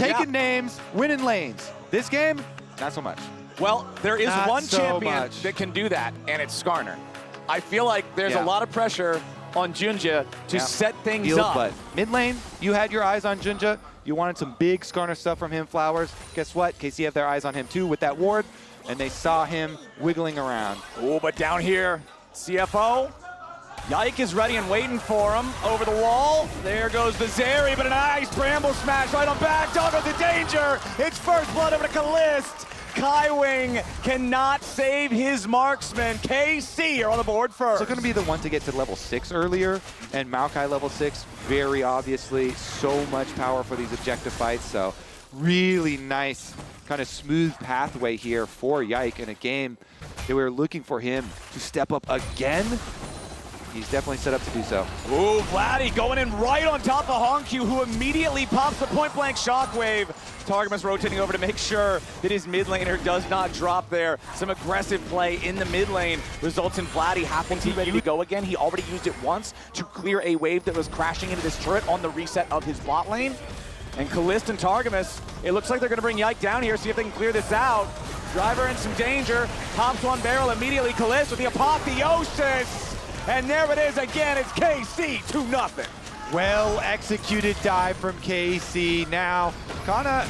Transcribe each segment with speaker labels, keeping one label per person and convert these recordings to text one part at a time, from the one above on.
Speaker 1: taking names, winning lanes. This game, not so much.
Speaker 2: Well, there is
Speaker 1: Not
Speaker 2: one
Speaker 1: so
Speaker 2: champion
Speaker 1: much.
Speaker 2: that can do that, and it's Skarner. I feel like there's a lot of pressure on Junja to set things up.
Speaker 1: But mid lane, you had your eyes on Junja. You wanted some big Skarner stuff from him, Flowers. Guess what? KC have their eyes on him too with that ward, and they saw him wiggling around.
Speaker 2: Oh, but down here, CFO. Yike is ready and waiting for him. Over the wall. There goes the Zeri, but a nice bramble smash right on back. Doggo's in danger. It's first blood over to Kalist. Kaiwing cannot save his marksman. KC are on the board first.
Speaker 1: So going to be the one to get to level 6 earlier, and Maokai level 6, very obviously, so much power for these objective fights. So really nice, kind of smooth pathway here for Yike in a game that we were looking for him to step up again. He's definitely set up to do so.
Speaker 2: Ooh, Vladdy going in right on top of Honkyu, who immediately pops the point-blank shockwave. Targamas rotating over to make sure that his mid laner does not drop there. Some aggressive play in the mid lane results in Vladdy having to be ready to go again. He already used it once to clear a wave that was crashing into this turret on the reset of his bot lane. And Kalist and Targamas, it looks like they're going to bring Yike down here, see if they can clear this out. Driver in some danger, pops one barrel immediately. Kalist with the apotheosis. And there it is again, it's KC 2-0.
Speaker 1: Well executed dive from KC. Now, Kana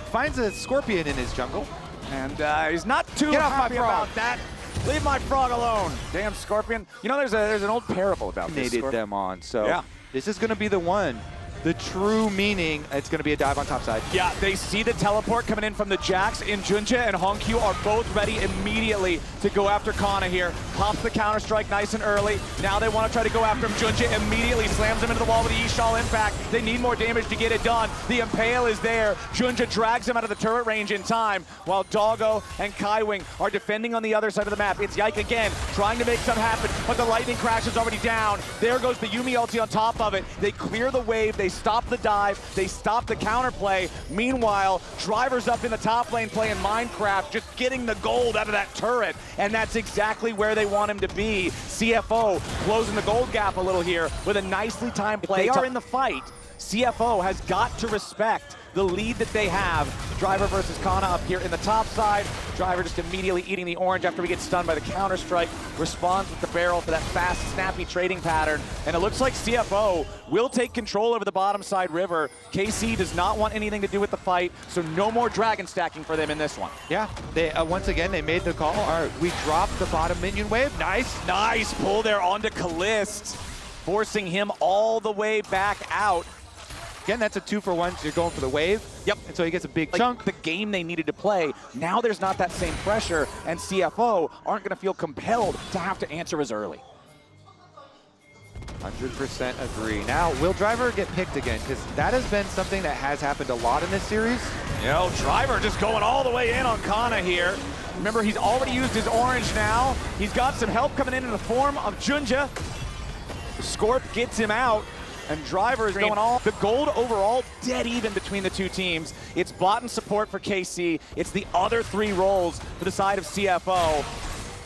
Speaker 1: finds a scorpion in his jungle.
Speaker 2: And he's not too happy about that. Leave my frog alone. Damn scorpion. You know, there's an old parable about this.
Speaker 1: Nated them on, so this is going to be the one. The true meaning, it's going to be a dive on top side.
Speaker 2: Yeah, they see the teleport coming in from the Jax, and Junja and Honkyu are both ready immediately to go after Kana here. Pops the counter-strike nice and early. Now they want to try to go after him. Junja immediately slams him into the wall with the Ishal impact. They need more damage to get it done. The Impale is there. Junja drags him out of the turret range in time, while Doggo and Kaiwing are defending on the other side of the map. It's Yike again, trying to make something happen, but the lightning crash is already down. There goes the Yuumi ulti on top of it. They clear the wave. They stop the dive, they stop the counterplay. Meanwhile, Driver's up in the top lane playing Minecraft, just getting the gold out of that turret, and that's exactly where they want him to be. CFO closing the gold gap a little here with a nicely timed play. They are in the fight. CFO has got to respect the lead that they have. Driver versus Kana up here in the top side. Driver just immediately eating the orange after we get stunned by the counter-strike. Responds with the barrel for that fast, snappy trading pattern. And it looks like CFO will take control over the bottom side river. KC does not want anything to do with the fight, so no more dragon stacking for them in this one.
Speaker 1: Yeah, they once again, they made the call. All right, we dropped the bottom minion wave. Nice.
Speaker 2: Nice pull there onto Kalist, forcing him all the way back out.
Speaker 1: Again, that's a 2-for-1, so you're going for the wave.
Speaker 2: Yep.
Speaker 1: And so he gets a big
Speaker 2: Like
Speaker 1: chunk.
Speaker 2: the game they needed to play. Now there's not that same pressure, and CFO aren't going to feel compelled to have to answer as early.
Speaker 1: 100% agree. Now, will Driver get picked again? Because that has been something that has happened a lot in this series.
Speaker 2: You know, Driver just going all the way in on Kana here. Remember, he's already used his orange now. He's got some help coming in the form of Junja. Scorp gets him out. And Driver is going all. The gold overall dead even between the two teams. It's bot and support for KC. It's the other 3 roles for the side of CFO.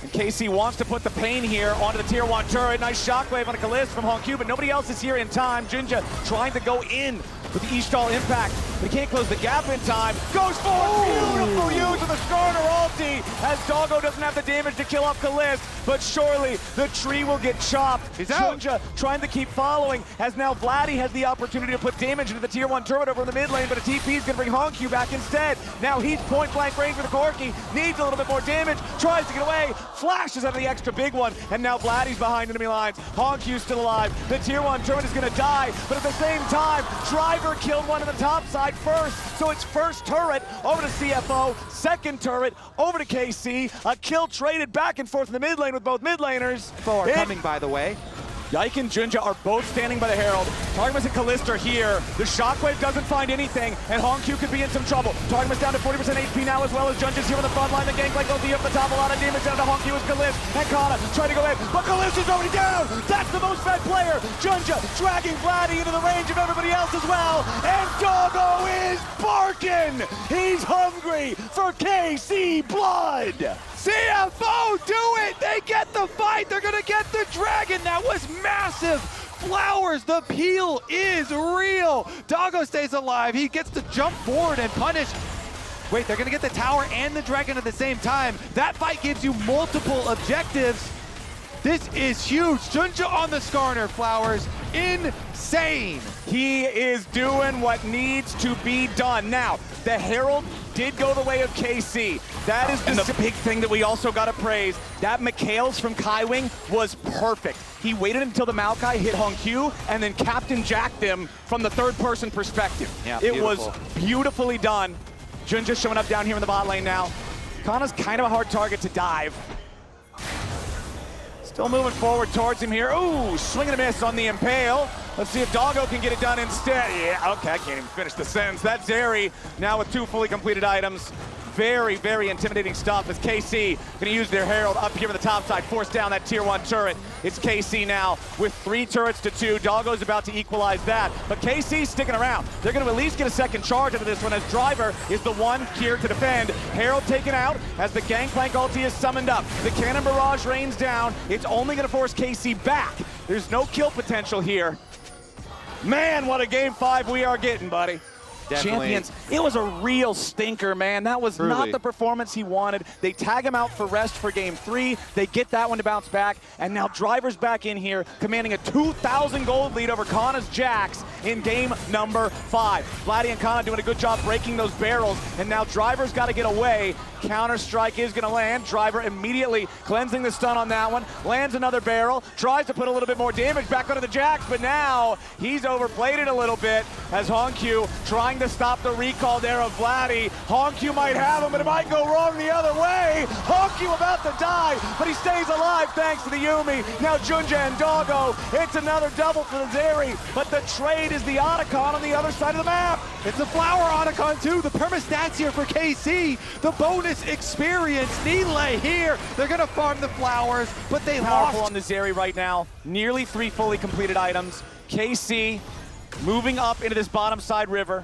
Speaker 2: And KC wants to put the pain here onto the tier 1 turret. Nice shockwave on a Kalist from Honkyu, but nobody else is here in time. Junja trying to go in with the Ishtal impact, but he can't close the gap in time. Goes for it, beautiful use of the Skarner ulti, as Doggo doesn't have the damage to kill off Kalist, but surely the tree will get chopped.
Speaker 1: He's out.
Speaker 2: Junja trying to keep following, as now Vladdy has the opportunity to put damage into the tier 1 turret over in the mid lane, but a TP is gonna bring Honkyu back instead. Now he's point blank range with the Corki, needs a little bit more damage, tries to get away, flashes out of the extra big one, and now Vladdy's behind enemy lines. Honkyu's still alive. The tier 1 turret is gonna die, but at the same time, Driver killed one on the top side first, so it's first turret over to CFO, second turret over to KC, a kill traded back and forth in the mid lane with both mid laners.
Speaker 1: Are coming, by the way.
Speaker 2: Yike and Junja are both standing by the Herald. Targamas and Kalist are here. The shockwave doesn't find anything, and Honkyu could be in some trouble. Targamas down to 40% HP now, as well as Junja's here on the front line. The gangplank goes up the top, a lot of damage down to Honkyu as Kalist and Kana trying to go in, but Kalist is already down. That's the most fed player. Junja dragging Vladdy into the range of everybody else as well, and Doggo is barking. He's hungry for KC blood.
Speaker 1: CFO, do it! They get the fight! They're gonna get the dragon! That was massive Flowers, the peel is real. Doggo stays alive. He gets to jump forward and punish. Wait, they're gonna get the tower and the dragon at the same time. That fight gives you multiple objectives. This is huge. Junja on the Skarner, Flowers. Insane.
Speaker 2: He is doing what needs to be done. Now, the Herald did go the way of KC. That is the big thing that we also got to praise. That McHale's from Kaiwing was perfect. He waited until the Maokai hit Hong Q and then Captain Jacked him from the third-person perspective.
Speaker 1: Yeah,
Speaker 2: it was beautifully done. Junja showing up down here in the bot lane now. Kana's kind of a hard target to dive. Still moving forward towards him here. Ooh, swing and a miss on the Impale. Let's see if Doggo can get it done instead. Yeah, okay, I can't even finish the sentence. That's Zeri now with 2 fully completed items. Very, very intimidating stuff as KC gonna use their Herald up here on the top side, force down that tier 1 turret. It's KC now with 3 turrets to 2. Doggo's about to equalize that, but KC's sticking around. They're gonna at least get a second charge into this one as Driver is the one here to defend. Herald taken out as the Gangplank ulti is summoned up. The Cannon Barrage rains down. It's only gonna force KC back. There's no kill potential here. Man, what a game 5 we are getting, buddy.
Speaker 1: Definitely.
Speaker 2: Champions, it was a real stinker, man. That was not the performance he wanted. They tag him out for rest for game 3. They get that one to bounce back, and now Driver's back in here, commanding a 2,000 gold lead over Kana's Jax in game number 5. Vladdy and Kana doing a good job breaking those barrels, and now Driver's got to get away. Counter-strike is going to land. Driver immediately cleansing the stun on that one. Lands another barrel, tries to put a little bit more damage back onto the Jax, but now he's overplayed it a little bit as Hongq trying to stop the recall there of Vladdy. Hongq might have him, but it might go wrong the other way. Hongq about to die, but he stays alive thanks to the Yuumi. Now Junja and Doggo. It's another double for the Zeri, but the trade is the Otacon on the other side of the map.
Speaker 1: It's a flower Otacon too. The perma-stats here for KC. The bonus experience. Nile here. They're going to farm the flowers, but they
Speaker 2: Powerful
Speaker 1: lost.
Speaker 2: on the Zeri right now. Nearly 3 fully completed items. KC moving up into this bottom side river.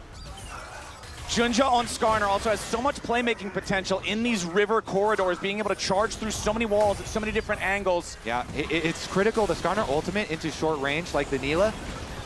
Speaker 2: Junja on Skarner also has so much playmaking potential in these river corridors, being able to charge through so many walls at so many different angles.
Speaker 1: Yeah, it's critical. The Skarner ultimate into short range like the Nila.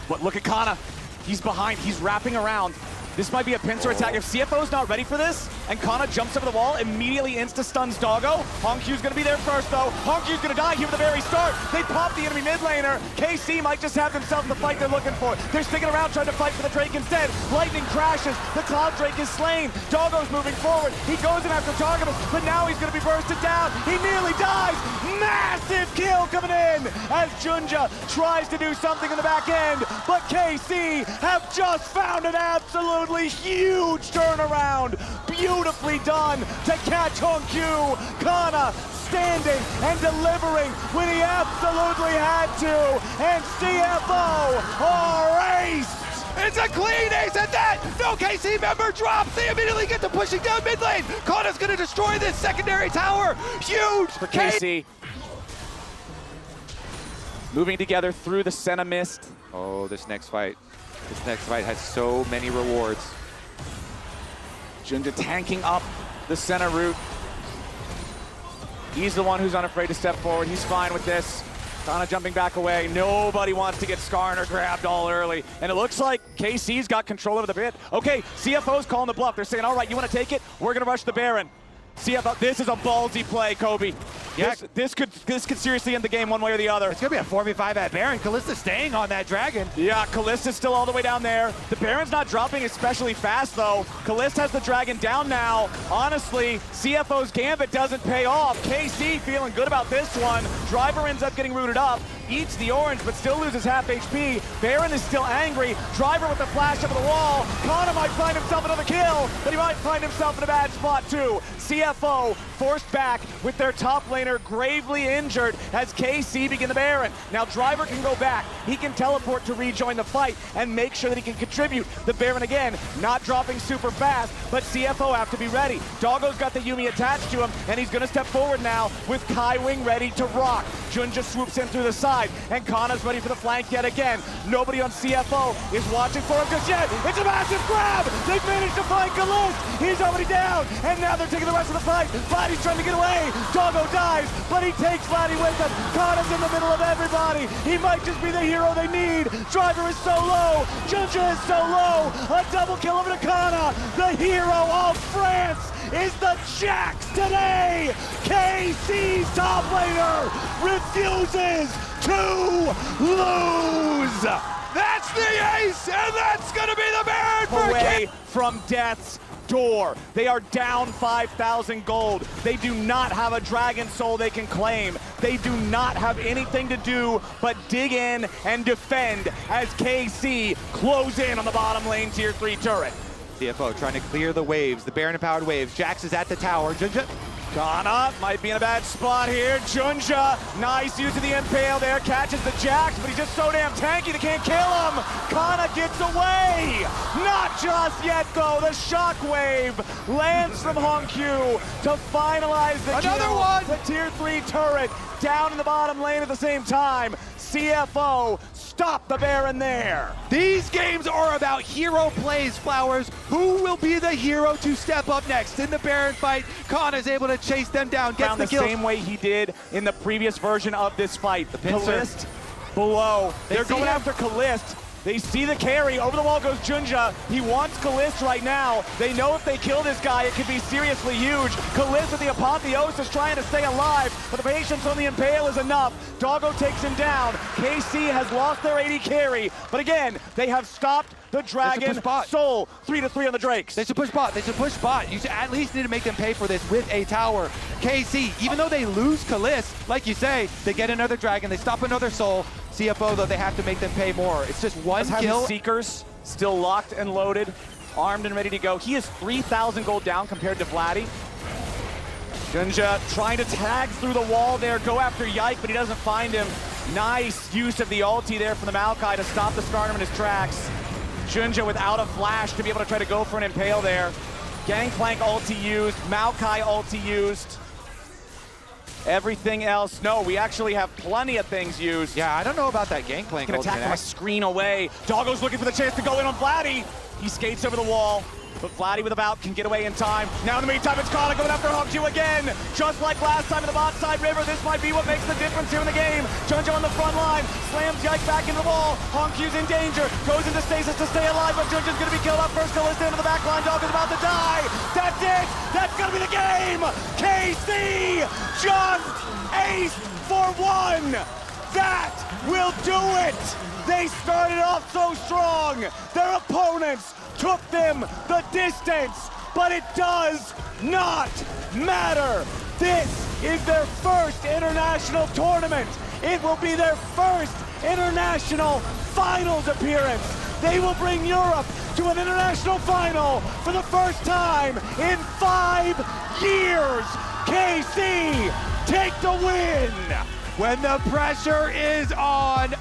Speaker 2: But look at Kana. He's behind. He's wrapping around. This might be a pincer attack. If CFO's not ready for this, and Kana jumps over the wall, immediately insta-stuns Doggo. Hongq's gonna be there first, though. Hongq's gonna die here at the very start. They pop the enemy mid laner. KC might just have themselves the fight they're looking for. They're sticking around trying to fight for the Drake instead. Lightning crashes. The Cloud Drake is slain. Doggo's moving forward. He goes in after Targamas, but now he's gonna be bursted down. He nearly dies. Massive kill coming in as Junja tries to do something in the back end, but KC have just found an absolutely huge turnaround. Beautifully done to catch Hongq. Kana standing and delivering when he absolutely had to. And CFO are ace.
Speaker 1: It's a clean ace at that! No KC member drops! They immediately get to pushing down mid lane! Kana's gonna destroy this secondary tower! Huge!
Speaker 2: For KC. Moving together through the Senna mist.
Speaker 1: Oh, this next fight. This next fight has so many rewards.
Speaker 2: Junja tanking up the center route. He's the one who's unafraid to step forward. He's fine with this. Kana jumping back away. Nobody wants to get Skarner grabbed all early. And it looks like KC's got control over the pit. Okay, CFO's calling the bluff. They're saying, all right, you want to take it? We're going to rush the Baron. CFO, this is a ballsy play, Kobe.
Speaker 1: Yeah.
Speaker 2: This could seriously end the game one way or the other.
Speaker 1: It's gonna be a 4v5 at Baron. Kalista staying on that dragon.
Speaker 2: Yeah, Kalista's still all the way down there. The Baron's not dropping especially fast, though. Kalista has the dragon down now. Honestly, CFO's Gambit doesn't pay off. KC feeling good about this one. Driver ends up getting rooted up. Eats the orange, but still loses half HP. Baron is still angry. Driver with the flash over the wall. Kana might find himself another kill, but he might find himself in a bad spot, too. CFO forced back with their top laner gravely injured as KC begin the Baron. Now Driver can go back. He can teleport to rejoin the fight and make sure that he can contribute. The Baron again, not dropping super fast, but CFO have to be ready. Doggo's got the Yuumi attached to him, and he's gonna step forward now with Kaiwing ready to rock. Junja swoops in through the side. side. And Kana's ready for the flank yet again. Nobody on CFO is watching for him just yet. It's a massive grab. They've managed to find Kalist. He's already down. And now they're taking the rest of the fight. Vladdy's trying to get away. Doggo dies, but he takes Vladdy with him. Kana's in the middle of everybody. He might just be the hero they need. Driver is so low. Junja is so low. A double kill over to Kana. The hero of France is the Jax today. KC's top laner refuses to lose.
Speaker 1: That's the ace, and that's gonna be the Baron for
Speaker 2: Away from death's door. They are down 5,000 gold. They do not have a dragon soul they can claim. They do not have anything to do but dig in and defend as KC close in on the bottom lane tier 3 turret.
Speaker 1: CFO trying to clear the waves, the Baron-empowered waves. Jax is at the tower. Junja.
Speaker 2: Kana might be in a bad spot here. Junja, nice use of the impale there. Catches the Jax, but he's just so damn tanky they can't kill him. Kana gets away. Not just yet, though. The shockwave lands from Hongq to finalize the
Speaker 1: Another
Speaker 2: kill.
Speaker 1: one.
Speaker 2: The tier 3 turret down in the bottom lane at the same time. CFO stop the Baron there.
Speaker 1: These games are about hero plays, Flowers. Who will be the hero to step up next in the Baron fight? Kana is able to chase them down, gets the kill.
Speaker 2: Same way he did in the previous version of this fight.
Speaker 1: The pincer.
Speaker 2: Kalist below. They're going
Speaker 1: him.
Speaker 2: after Kalist. They see the carry. Over the wall goes Junja. He wants Kalist right now. They know if they kill this guy, it could be seriously huge. Kalist at the apotheosis trying to stay alive, but the patience on the impale is enough. Doggo takes him down. KC has lost their AD carry, but again, they have stopped the Dragon Soul. 3-3 on the Drakes.
Speaker 1: They should push bot. They should push bot. You should at least need to make them pay for this with a tower. KC, even though they lose Kalist, like you say, they get another dragon. They stop another soul. CFO, though, they have to make them pay more. It's just one kill.
Speaker 2: His Seekers still locked and loaded, armed and ready to go. He is 3,000 gold down compared to Vladdy. Junja trying to tag through the wall there, go after Yike, but he doesn't find him. Nice use of the ulti there from the Maokai to stop the Skarnum in his tracks. Junja without a flash to be able to try to go for an impale there. Gangplank ulti used, Maokai ulti used. Everything else, no, we actually have plenty of things used.
Speaker 1: Yeah, I don't know about that Gangplank.
Speaker 2: Can attack from a screen away. Doggo's looking for the chance to go in on Vladdy. He skates over the wall, but Vladdy with a bout can get away in time. Now in the meantime, it's Kana going after Hongq again. Just like last time in the bot side river, this might be what makes the difference here in the game. Junja on the front line, slams Yike back into the wall. Hongq's in danger, goes into stasis to stay alive, but Junja's gonna be killed up first. Kalista into the back line, Doggo's about to die. That's it, that's gonna be the game. KC just ace for one. That will do it. They started off so strong. Their opponents took them the distance, but it does not matter. This is their first international tournament. It will be their first international finals appearance. They will bring Europe to an international final for the first time in 5 years. KC, take the win.
Speaker 1: When the pressure is on,